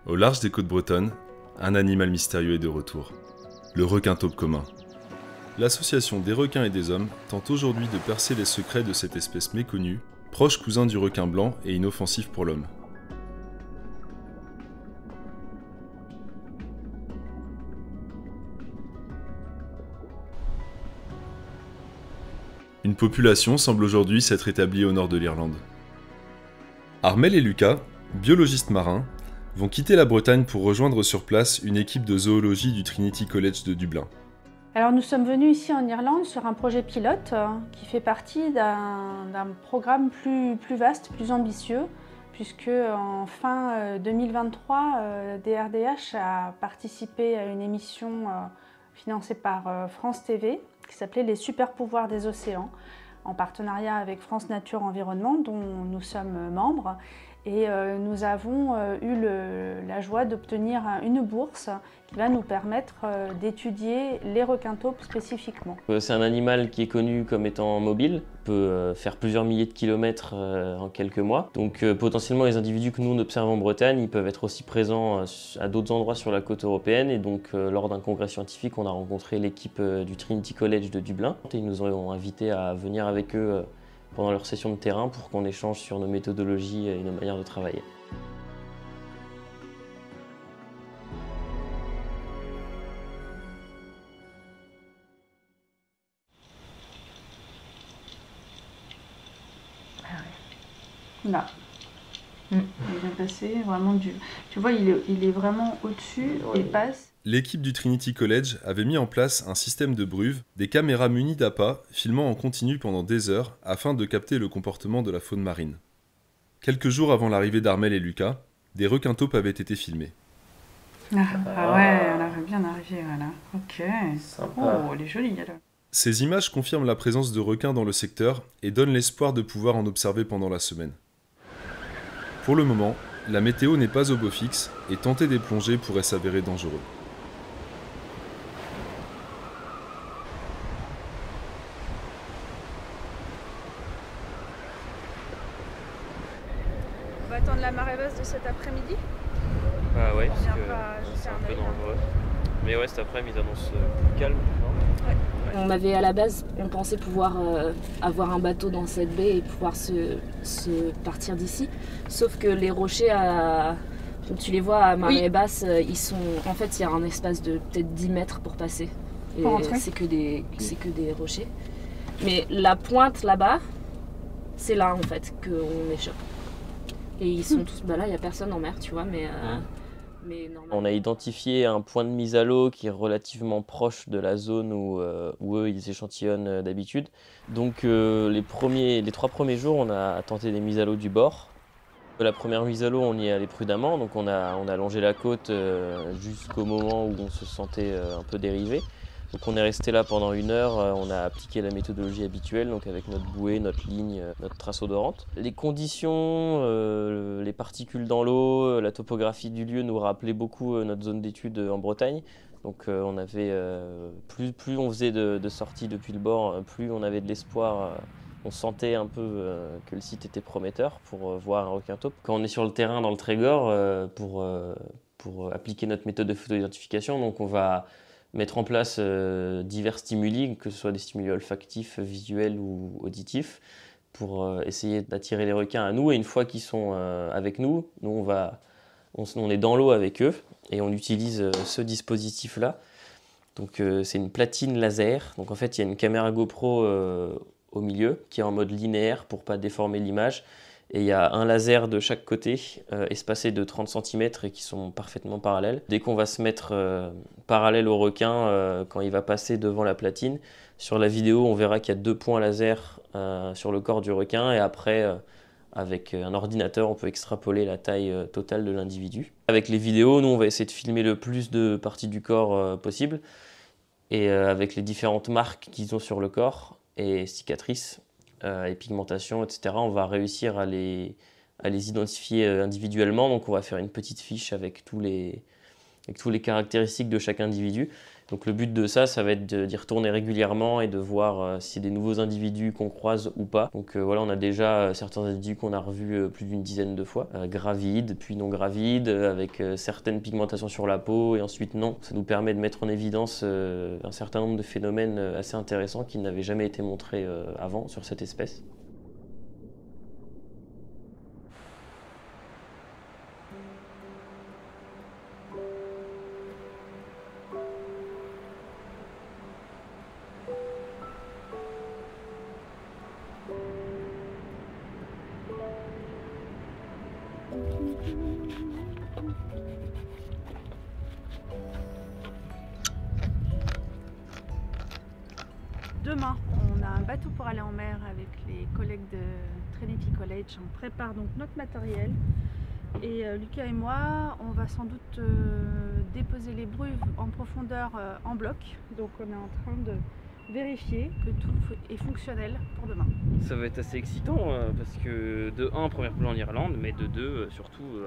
Au large des côtes bretonnes, un animal mystérieux est de retour. Le requin-taupe commun. L'association des requins et des hommes tente aujourd'hui de percer les secrets de cette espèce méconnue, proche cousin du requin blanc et inoffensif pour l'homme. Une population semble aujourd'hui s'être établie au nord de l'Irlande. Armel et Lucas, biologistes marins, vont quitter la Bretagne pour rejoindre sur place une équipe de zoologie du Trinity College de Dublin. Alors nous sommes venus ici en Irlande sur un projet pilote qui fait partie d'un programme plus vaste, plus ambitieux, puisque en fin 2023, DRDH a participé à une émission financée par France TV qui s'appelait Les super pouvoirs des océans, en partenariat avec France Nature Environnement, dont nous sommes membres. Et nous avons eu la joie d'obtenir une bourse qui va nous permettre d'étudier les requins-taupes spécifiquement. C'est un animal qui est connu comme étant mobile, peut faire plusieurs milliers de kilomètres en quelques mois. Donc potentiellement les individus que nous on observe en Bretagne, ils peuvent être aussi présents à d'autres endroits sur la côte européenne. Et donc lors d'un congrès scientifique, on a rencontré l'équipe du Trinity College de Dublin. Et ils nous ont invités à venir avec eux pendant leur session de terrain pour qu'on échange sur nos méthodologies et nos manières de travailler. Là. Il vient passer vraiment tu vois, il est vraiment au-dessus et passe. L'équipe du Trinity College avait mis en place un système de bruve, des caméras munies d'appâts filmant en continu pendant des heures afin de capter le comportement de la faune marine. Quelques jours avant l'arrivée d'Armel et Lucas, des requins-taupes avaient été filmés. Ah ouais, on arrive bien arrivé, voilà. Ok. Sympa. Oh, elle est jolie, elle. Ces images confirment la présence de requins dans le secteur et donnent l'espoir de pouvoir en observer pendant la semaine. Pour le moment, la météo n'est pas au beau fixe et tenter des plongées pourrait s'avérer dangereux. On va attendre la marée basse de cet après-midi. Ah ouais, parce que c'est un peu dangereux. Mais ouais, cet après-midi, ils annoncent plus calme. Ouais. On avait à la base, on pensait pouvoir avoir un bateau dans cette baie et pouvoir se partir d'ici. Sauf que les rochers, comme tu les vois à marée basse, ils sont. En fait, il y a un espace de peut-être 10 mètres pour passer. Et c'est que des rochers. Mais la pointe là-bas, c'est là en fait qu'on échoppe. Et ils sont tous. Bah là, il n'y a personne en mer, tu vois, mais on a identifié un point de mise à l'eau qui est relativement proche de la zone où eux ils échantillonnent d'habitude. Donc les 3 premiers jours, on a tenté des mises à l'eau du bord. La première mise à l'eau, on y est allé prudemment, donc on a longé la côte jusqu'au moment où on se sentait un peu dérivé. Donc on est resté là pendant 1 heure, on a appliqué la méthodologie habituelle, donc avec notre bouée, notre ligne, notre trace odorante. Les conditions, les particules dans l'eau, la topographie du lieu nous rappelaient beaucoup notre zone d'étude en Bretagne. Donc on avait, plus on faisait de sorties depuis le bord, plus on avait de l'espoir. On sentait un peu que le site était prometteur pour voir un requin-taupe. Quand on est sur le terrain dans le Trégor, pour appliquer notre méthode de photo-identification, donc on va mettre en place divers stimuli, que ce soit des stimuli olfactifs, visuels ou auditifs, pour essayer d'attirer les requins à nous. Et une fois qu'ils sont avec nous, on est dans l'eau avec eux et on utilise ce dispositif-là. Donc c'est une platine laser. Donc en fait, il y a une caméra GoPro au milieu qui est en mode linéaire pour ne pas déformer l'image. Et il y a un laser de chaque côté, espacé de 30 cm et qui sont parfaitement parallèles. Dès qu'on va se mettre parallèle au requin, quand il va passer devant la platine, sur la vidéo, on verra qu'il y a 2 points laser sur le corps du requin. Et après, avec un ordinateur, on peut extrapoler la taille totale de l'individu. Avec les vidéos, nous, on va essayer de filmer le plus de parties du corps possible. Et avec les différentes marques qu'ils ont sur le corps et cicatrices, et pigmentation, etc., on va réussir à les identifier individuellement. Donc on va faire une petite fiche avec tous les avec toutes les caractéristiques de chaque individu. Donc le but de ça va être d'y retourner régulièrement et de voir s'il y a des nouveaux individus qu'on croise ou pas. Donc voilà, on a déjà certains individus qu'on a revus plus d'une dizaine de fois, gravides, puis non gravides, avec certaines pigmentations sur la peau et ensuite non. Ça nous permet de mettre en évidence un certain nombre de phénomènes assez intéressants qui n'avaient jamais été montrés avant sur cette espèce. Demain, on a un bateau pour aller en mer avec les collègues de Trinity College. On prépare donc notre matériel et Lucas et moi, on va sans doute déposer les bruves en profondeur en bloc. Donc on est en train de vérifier que tout est fonctionnel pour demain. Ça va être assez excitant parce que de 1, première plongée en Irlande, mais de 2, surtout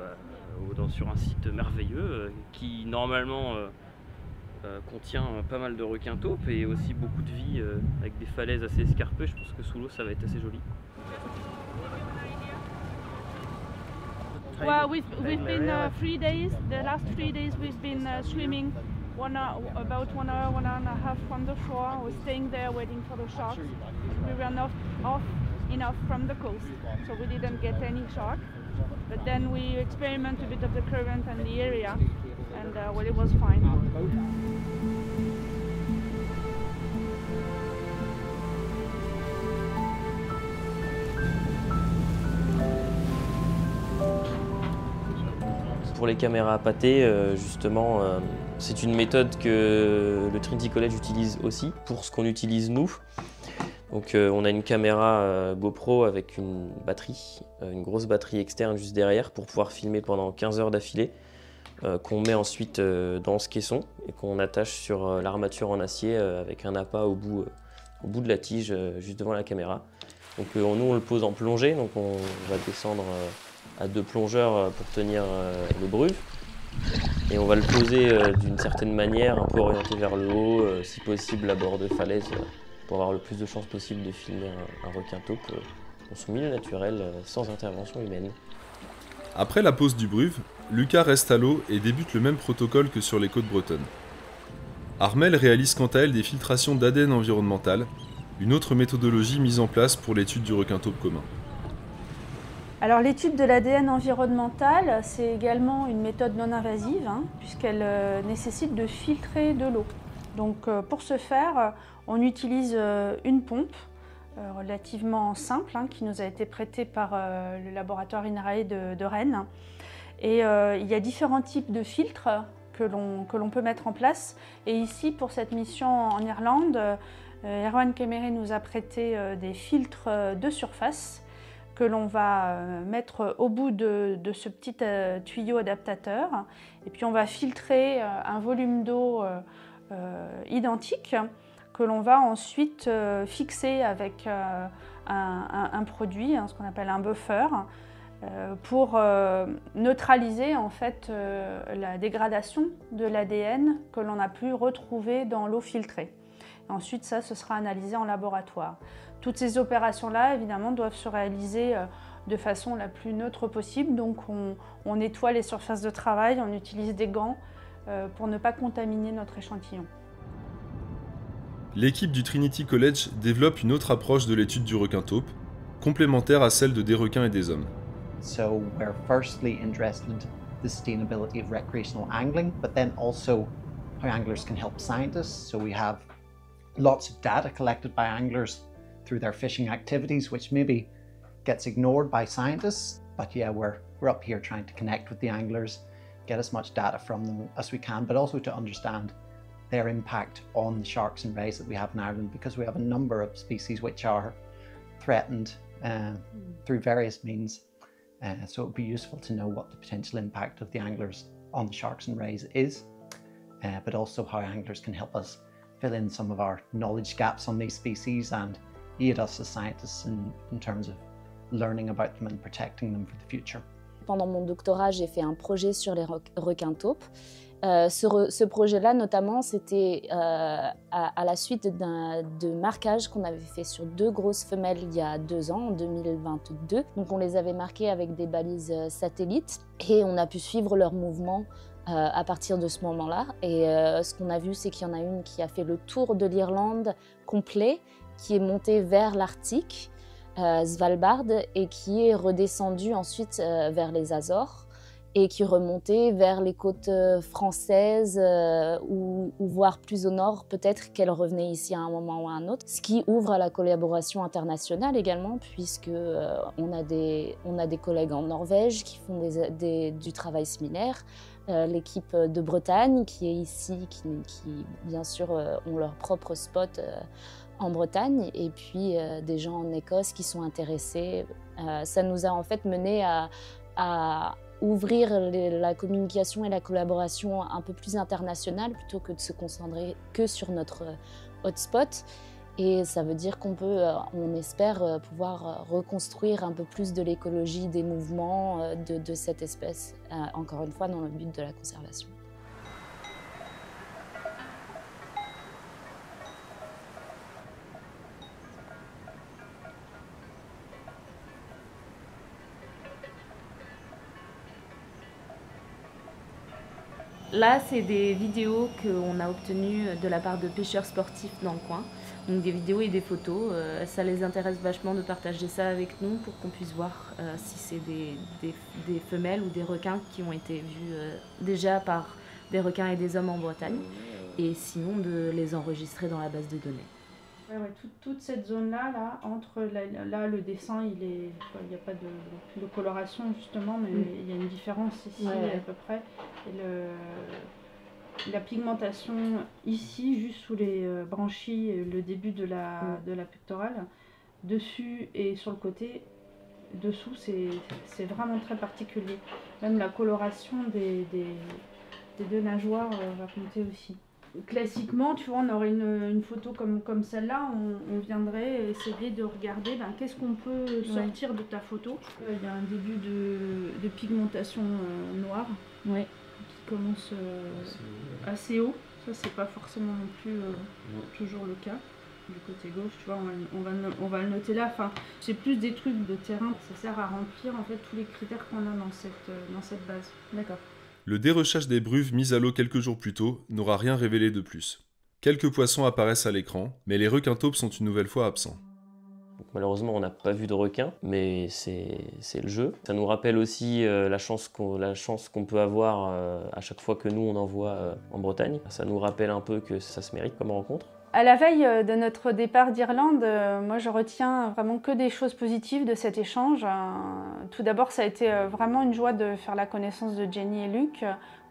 sur un site merveilleux qui normalement contient pas mal de requins taupes et aussi beaucoup de vie avec des falaises assez escarpées. Je pense que sous l'eau ça va être assez joli. Well, we've been 3 days. The last 3 days we've been swimming about 1 hour, 1 hour and a half from the shore. We're staying there waiting for the sharks. We were not off enough from the coast, so we didn't get any shark. But then we experiment a bit of the current and the area, and well, it was fine. Pour les caméras appâtées, justement, c'est une méthode que le Trinity College utilise aussi pour ce qu'on utilise nous. Donc on a une caméra GoPro avec une batterie, une grosse batterie externe juste derrière pour pouvoir filmer pendant 15 heures d'affilée, qu'on met ensuite dans ce caisson et qu'on attache sur l'armature en acier avec un appât au bout de la tige, juste devant la caméra. Donc nous on le pose en plongée, donc on va descendre à 2 plongeurs pour tenir le bruve. Et on va le poser d'une certaine manière, un peu orienté vers le haut, si possible à bord de falaise, pour avoir le plus de chances possible de filmer un requin taupe dans son milieu naturel, sans intervention humaine. Après la pose du bruve, Lucas reste à l'eau et débute le même protocole que sur les côtes bretonnes. Armelle réalise quant à elle des filtrations d'ADN environnemental, une autre méthodologie mise en place pour l'étude du requin taupe commun. Alors l'étude de l'ADN environnemental, c'est également une méthode non invasive, puisqu'elle nécessite de filtrer de l'eau. Donc pour ce faire, on utilise une pompe relativement simple, qui nous a été prêtée par le laboratoire INRAE de Rennes. Et il y a différents types de filtres que l'on peut mettre en place. Et ici, pour cette mission en Irlande, Erwan Kemery nous a prêté des filtres de surface que l'on va mettre au bout de ce petit tuyau adaptateur. Et puis on va filtrer un volume d'eau identique que l'on va ensuite fixer avec un produit, ce qu'on appelle un buffer, pour neutraliser en fait la dégradation de l'ADN que l'on a pu retrouver dans l'eau filtrée. Ensuite, ça, ce sera analysé en laboratoire. Toutes ces opérations-là, évidemment, doivent se réaliser de façon la plus neutre possible. Donc, on nettoie les surfaces de travail, on utilise des gants pour ne pas contaminer notre échantillon. L'équipe du Trinity College développe une autre approche de l'étude du requin taupe, complémentaire à celle de des requins et des hommes. So we're firstly interested in the sustainability of recreational angling, but then also how anglers can help scientists. So we have lots of data collected by anglers through their fishing activities, which maybe gets ignored by scientists. But yeah, we're up here trying to connect with the anglers, get as much data from them as we can, but also to understand their impact on the sharks and rays that we have in Ireland, because we have a number of species which are threatened through various means. So it would be useful to know what the potential impact of the anglers on the sharks and rays is, but also how anglers can help us fill in some of our knowledge gaps on these species and aid us as scientists in terms of learning about them and protecting them for the future. pendant mon doctorat, j'ai fait un projet sur les requins taupes. Ce projet-là, notamment, c'était à la suite de marquages qu'on avait fait sur 2 grosses femelles il y a 2 ans, en 2022. Donc on les avait marquées avec des balises satellites et on a pu suivre leurs mouvements à partir de ce moment-là. Et ce qu'on a vu, c'est qu'il y en a une qui a fait le tour de l'Irlande complet, qui est montée vers l'Arctique, Svalbard, et qui est redescendue ensuite vers les Azores, et qui remontait vers les côtes françaises ou voire plus au nord, peut-être qu'elle revenait ici à un moment ou à un autre. Ce qui ouvre à la collaboration internationale également, puisque on a des collègues en Norvège qui font du travail similaire. L'équipe de Bretagne qui est ici, qui bien sûr ont leur propre spot en Bretagne, et puis des gens en Écosse qui sont intéressés. Ça nous a en fait mené à ouvrir la communication et la collaboration un peu plus internationale plutôt que de se concentrer que sur notre hotspot. Et ça veut dire qu'on peut, on espère pouvoir reconstruire un peu plus de l'écologie des mouvements de cette espèce, encore une fois dans le but de la conservation. Là, c'est des vidéos qu'on a obtenues de la part de pêcheurs sportifs dans le coin. Donc des vidéos et des photos. Ça les intéresse vachement de partager ça avec nous pour qu'on puisse voir si c'est des femelles ou des requins qui ont été vus déjà par des requins et des hommes en Bretagne. Et sinon, de les enregistrer dans la base de données. Ouais, toute cette zone-là, entre là, le dessin, il n'y a pas de coloration justement, mais il y a une différence ici à peu près. Et la pigmentation ici, juste sous les branchies, le début de la pectorale, dessus et sur le côté, dessous, c'est vraiment très particulier. Même la coloration des 2 nageoires va compter aussi. Classiquement, tu vois, on aurait une photo comme celle-là, on viendrait essayer de regarder qu'est-ce qu'on peut sortir de ta photo. Il y a un début de pigmentation noire qui commence assez haut. Ça, c'est pas forcément non plus toujours le cas. Du côté gauche, tu vois, on va le noter là. Enfin, c'est plus des trucs de terrain. Ça sert à remplir en fait tous les critères qu'on a dans cette base. D'accord. Le dérochage des bruves mises à l'eau quelques jours plus tôt n'aura rien révélé de plus. Quelques poissons apparaissent à l'écran, mais les requins taupes sont une nouvelle fois absents. Donc, malheureusement, on n'a pas vu de requins, mais c'est le jeu. Ça nous rappelle aussi la chance qu'on peut avoir à chaque fois que nous on envoie en Bretagne. Ça nous rappelle un peu que ça se mérite comme rencontre. À la veille de notre départ d'Irlande, moi je retiens vraiment que des choses positives de cet échange. Tout d'abord, ça a été vraiment une joie de faire la connaissance de Jenny et Luc.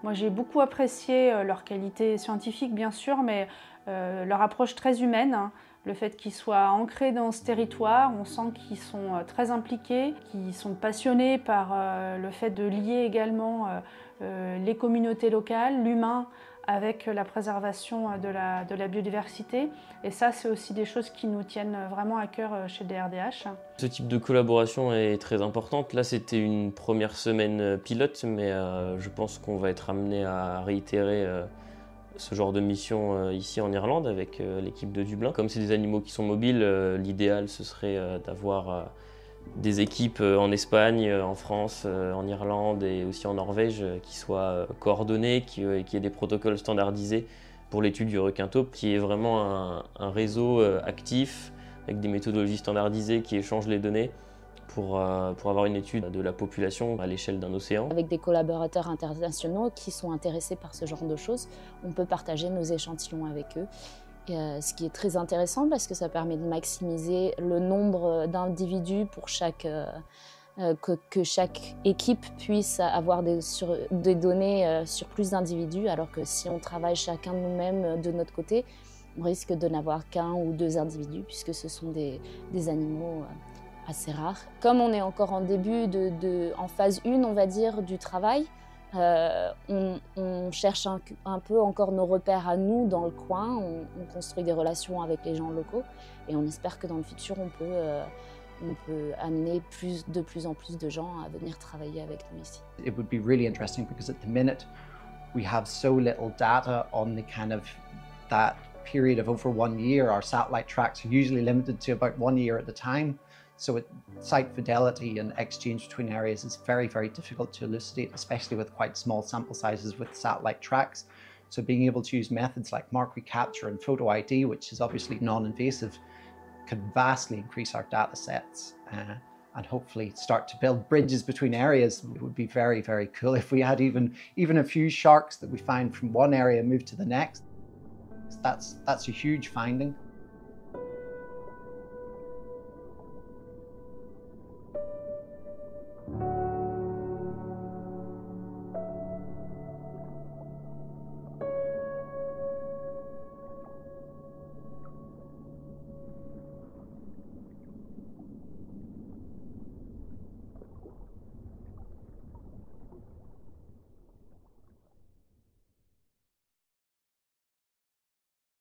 Moi j'ai beaucoup apprécié leur qualité scientifique bien sûr, mais leur approche très humaine. Le fait qu'ils soient ancrés dans ce territoire, on sent qu'ils sont très impliqués, qu'ils sont passionnés par le fait de lier également les communautés locales, l'humain, avec la préservation de la biodiversité. Et ça, c'est aussi des choses qui nous tiennent vraiment à cœur chez DRDH. Ce type de collaboration est très importante. Là, c'était une première semaine pilote, mais je pense qu'on va être amené à réitérer ce genre de mission ici en Irlande avec l'équipe de Dublin. Comme c'est des animaux qui sont mobiles, l'idéal, ce serait d'avoir des équipes en Espagne, en France, en Irlande et aussi en Norvège qui soient coordonnées, qui aient des protocoles standardisés pour l'étude du requin taupe, qui est vraiment un réseau actif avec des méthodologies standardisées qui échangent les données pour avoir une étude de la population à l'échelle d'un océan. Avec des collaborateurs internationaux qui sont intéressés par ce genre de choses, on peut partager nos échantillons avec eux. Ce qui est très intéressant parce que ça permet de maximiser le nombre d'individus pour que chaque équipe puisse avoir des données sur plus d'individus, alors que si on travaille chacun de nous-mêmes de notre côté, on risque de n'avoir qu'un ou 2 individus puisque ce sont des animaux assez rares. Comme on est encore en début, en phase 1, on va dire, du travail, on cherche un peu encore nos repères à nous dans le coin, on construit des relations avec les gens locaux et on espère que dans le futur on peut on peut amener de plus en plus de gens à venir travailler avec nous ici. It would be really interesting because at the minute we have so little data on the kind of that period of over 1 year. Our satellite tracks are usually limited to about 1 year at a time. So site fidelity and exchange between areas is very, very difficult to elucidate, especially with quite small sample sizes with satellite tracks. So being able to use methods like mark recapture and photo ID, which is obviously non-invasive, can vastly increase our data sets and hopefully start to build bridges between areas. It would be very, very cool if we had even a few sharks that we find from one area move to the next. That's a huge finding.